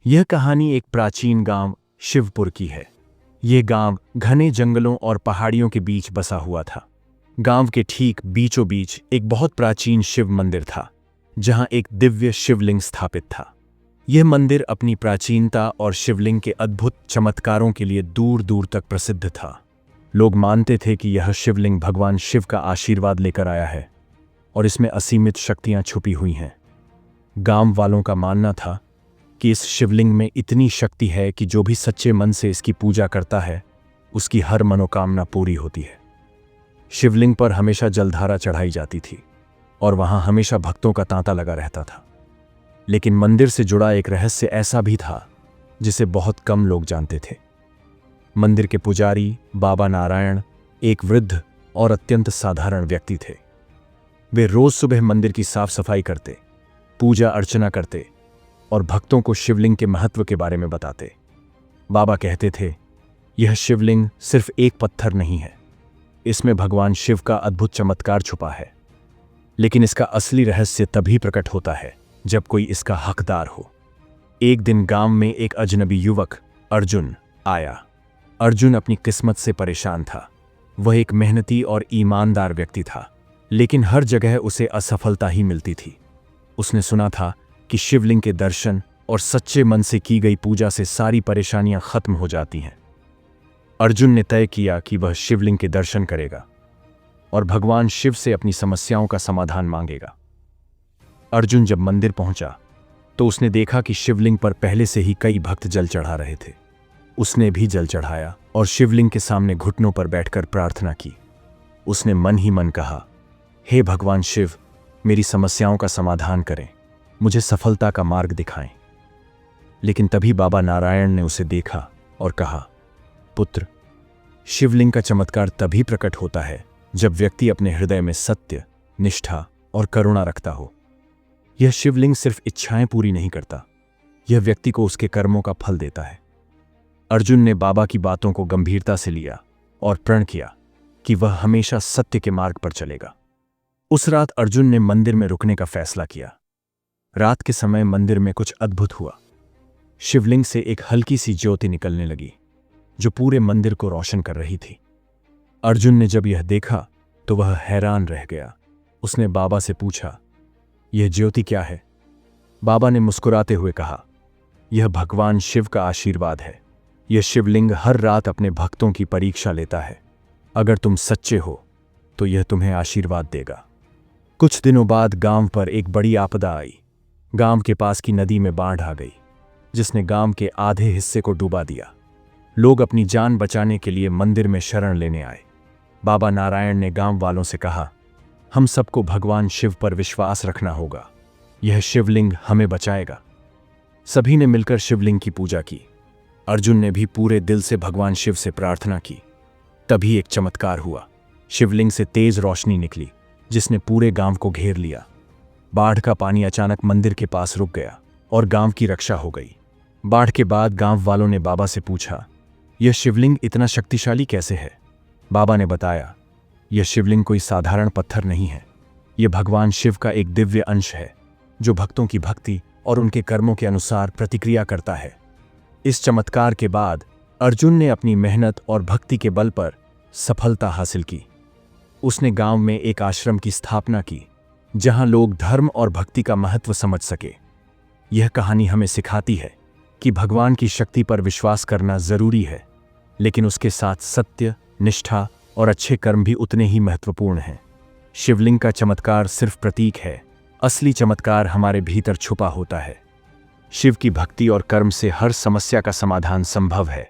यह कहानी एक प्राचीन गांव शिवपुर की है। यह गांव घने जंगलों और पहाड़ियों के बीच बसा हुआ था। गांव के ठीक बीचों बीच एक बहुत प्राचीन शिव मंदिर था, जहां एक दिव्य शिवलिंग स्थापित था। यह मंदिर अपनी प्राचीनता और शिवलिंग के अद्भुत चमत्कारों के लिए दूर दूर तक प्रसिद्ध था। लोग मानते थे कि यह शिवलिंग भगवान शिव का आशीर्वाद लेकर आया है और इसमें असीमित शक्तियां छुपी हुई हैं। गांव वालों का मानना था कि इस शिवलिंग में इतनी शक्ति है कि जो भी सच्चे मन से इसकी पूजा करता है, उसकी हर मनोकामना पूरी होती है। शिवलिंग पर हमेशा जलधारा चढ़ाई जाती थी और वहां हमेशा भक्तों का तांता लगा रहता था। लेकिन मंदिर से जुड़ा एक रहस्य ऐसा भी था जिसे बहुत कम लोग जानते थे। मंदिर के पुजारी बाबा नारायण एक वृद्ध और अत्यंत साधारण व्यक्ति थे। वे रोज सुबह मंदिर की साफ सफाई करते, पूजा अर्चना करते और भक्तों को शिवलिंग के महत्व के बारे में बताते। बाबा कहते थे, यह शिवलिंग सिर्फ एक पत्थर नहीं है, इसमें भगवान शिव का अद्भुत चमत्कार छुपा है। लेकिन इसका असली रहस्य तभी प्रकट होता है जब कोई इसका हकदार हो। एक दिन गांव में एक अजनबी युवक अर्जुन आया। अर्जुन अपनी किस्मत से परेशान था। वह एक मेहनती और ईमानदार व्यक्ति था, लेकिन हर जगह उसे असफलता ही मिलती थी। उसने सुना था कि शिवलिंग के दर्शन और सच्चे मन से की गई पूजा से सारी परेशानियां खत्म हो जाती हैं। अर्जुन ने तय किया कि वह शिवलिंग के दर्शन करेगा और भगवान शिव से अपनी समस्याओं का समाधान मांगेगा। अर्जुन जब मंदिर पहुंचा तो उसने देखा कि शिवलिंग पर पहले से ही कई भक्त जल चढ़ा रहे थे। उसने भी जल चढ़ाया और शिवलिंग के सामने घुटनों पर बैठकर प्रार्थना की। उसने मन ही मन कहा, हे भगवान शिव, मेरी समस्याओं का समाधान करें, मुझे सफलता का मार्ग दिखाएं। लेकिन तभी बाबा नारायण ने उसे देखा और कहा, पुत्र, शिवलिंग का चमत्कार तभी प्रकट होता है जब व्यक्ति अपने हृदय में सत्य, निष्ठा और करुणा रखता हो। यह शिवलिंग सिर्फ इच्छाएं पूरी नहीं करता, यह व्यक्ति को उसके कर्मों का फल देता है। अर्जुन ने बाबा की बातों को गंभीरता से लिया और प्रण किया कि वह हमेशा सत्य के मार्ग पर चलेगा। उस रात अर्जुन ने मंदिर में रुकने का फैसला किया। रात के समय मंदिर में कुछ अद्भुत हुआ। शिवलिंग से एक हल्की सी ज्योति निकलने लगी जो पूरे मंदिर को रोशन कर रही थी। अर्जुन ने जब यह देखा तो वह हैरान रह गया। उसने बाबा से पूछा, यह ज्योति क्या है? बाबा ने मुस्कुराते हुए कहा, यह भगवान शिव का आशीर्वाद है। यह शिवलिंग हर रात अपने भक्तों की परीक्षा लेता है। अगर तुम सच्चे हो तो यह तुम्हें आशीर्वाद देगा। कुछ दिनों बाद गांव पर एक बड़ी आपदा आई। गांव के पास की नदी में बाढ़ आ गई, जिसने गांव के आधे हिस्से को डुबा दिया। लोग अपनी जान बचाने के लिए मंदिर में शरण लेने आए। बाबा नारायण ने गांव वालों से कहा, हम सबको भगवान शिव पर विश्वास रखना होगा, यह शिवलिंग हमें बचाएगा। सभी ने मिलकर शिवलिंग की पूजा की। अर्जुन ने भी पूरे दिल से भगवान शिव से प्रार्थना की। तभी एक चमत्कार हुआ। शिवलिंग से तेज रोशनी निकली जिसने पूरे गांव को घेर लिया। बाढ़ का पानी अचानक मंदिर के पास रुक गया और गांव की रक्षा हो गई। बाढ़ के बाद गांव वालों ने बाबा से पूछा, यह शिवलिंग इतना शक्तिशाली कैसे है? बाबा ने बताया, यह शिवलिंग कोई साधारण पत्थर नहीं है, यह भगवान शिव का एक दिव्य अंश है जो भक्तों की भक्ति और उनके कर्मों के अनुसार प्रतिक्रिया करता है। इस चमत्कार के बाद अर्जुन ने अपनी मेहनत और भक्ति के बल पर सफलता हासिल की। उसने गांव में एक आश्रम की स्थापना की जहां लोग धर्म और भक्ति का महत्व समझ सके। यह कहानी हमें सिखाती है कि भगवान की शक्ति पर विश्वास करना जरूरी है, लेकिन उसके साथ सत्य, निष्ठा और अच्छे कर्म भी उतने ही महत्वपूर्ण हैं। शिवलिंग का चमत्कार सिर्फ प्रतीक है, असली चमत्कार हमारे भीतर छुपा होता है। शिव की भक्ति और कर्म से हर समस्या का समाधान संभव है।